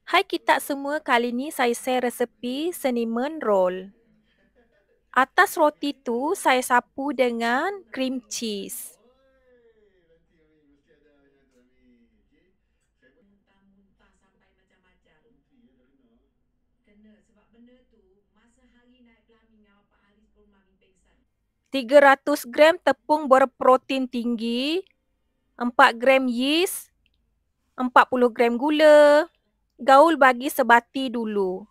Hai kita semua, kali ni saya share resepi cinnamon roll. Atas roti tu saya sapu dengan cream cheese. Tiga ratus gram tepung berprotein tinggi, 4 gram yeast, 40 gram gula. Gaul bagi sebati dulu.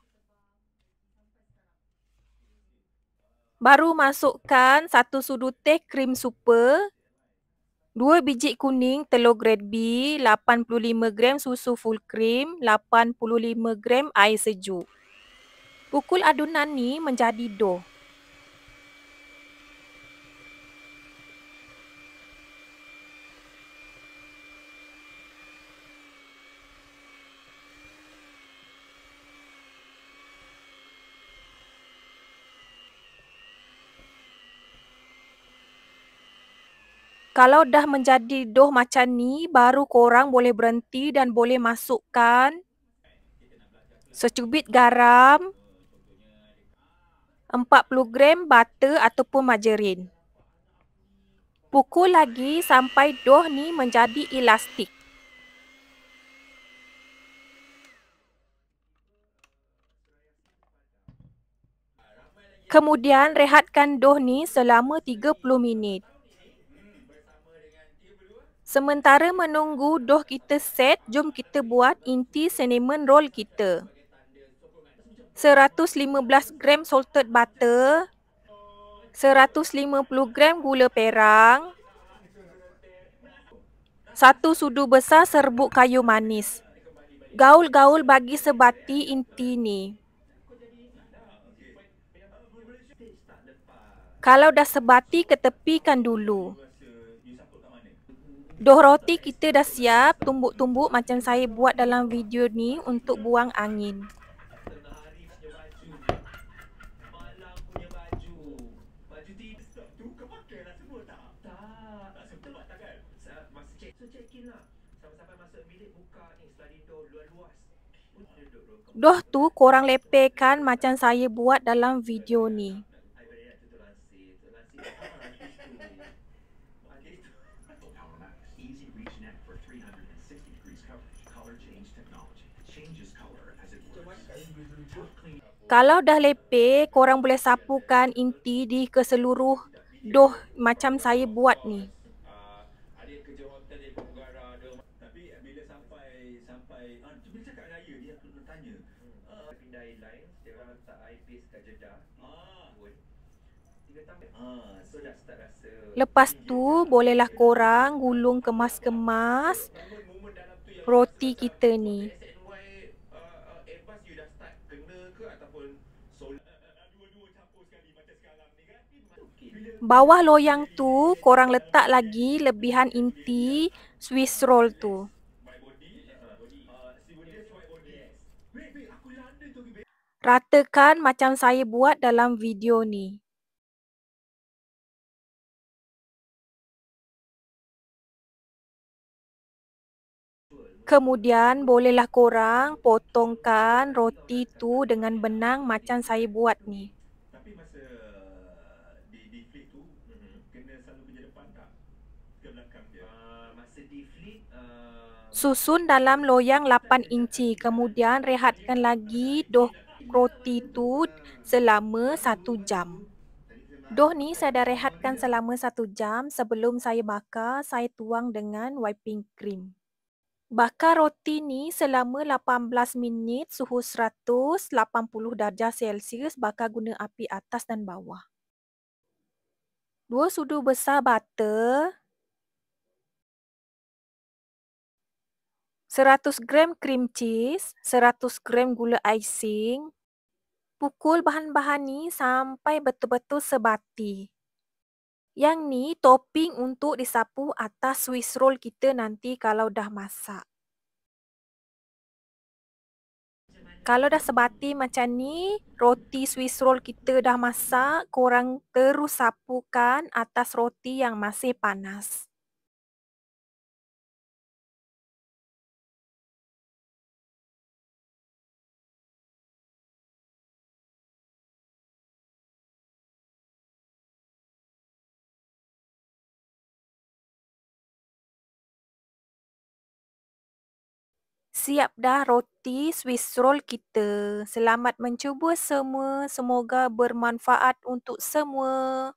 Baru masukkan 1 sudu teh krim super, 2 biji kuning telur grade B, 85 gram susu full cream, 85 gram air sejuk. Pukul adunan ni menjadi dough. Kalau dah menjadi dough macam ni, baru korang boleh berhenti dan boleh masukkan secubit garam, 40 gram butter ataupun margarin. Pukul lagi sampai dough ni menjadi elastik. Kemudian rehatkan dough ni selama 30 minit. Sementara menunggu dough kita set, jom kita buat inti cinnamon roll kita. 115 gram salted butter, 150 gram gula perang, 1 sudu besar serbuk kayu manis. Gaul-gaul bagi sebati inti ni. Kalau dah sebati, ketepikan dulu. Dough roti kita dah siap, tumbuk-tumbuk macam saya buat dalam video ni untuk buang angin. Dough tu korang lepehkan macam saya buat dalam video ni. Kalau dah lepeh, korang boleh sapukan inti di keseluruh dough macam saya buat ni. Lepas tu, bolehlah korang gulung kemas-kemas roti kita ni. Bawah loyang tu, korang letak lagi lebihan inti Swiss roll tu. Ratakan macam saya buat dalam video ni. Kemudian bolehlah korang potongkan roti tu dengan benang macam saya buat ni. Susun dalam loyang 8 inci. Kemudian rehatkan lagi dough roti tu selama 1 jam. Dough ni saya dah rehatkan selama 1 jam. Sebelum saya bakar, saya tuang dengan whipping cream. Bakar roti ni selama 18 minit suhu 180 darjah Celsius. Bakar guna api atas dan bawah. 2 sudu besar butter, 100 gram cream cheese, 100 gram gula icing. Pukul bahan-bahan ni sampai betul-betul sebati. Yang ni topping untuk disapu atas Swiss roll kita nanti kalau dah masak. Kalau dah sebati macam ni, roti Swiss roll kita dah masak, korang terus sapukan atas roti yang masih panas. Siap dah roti Swiss roll kita. Selamat mencuba semua. Semoga bermanfaat untuk semua.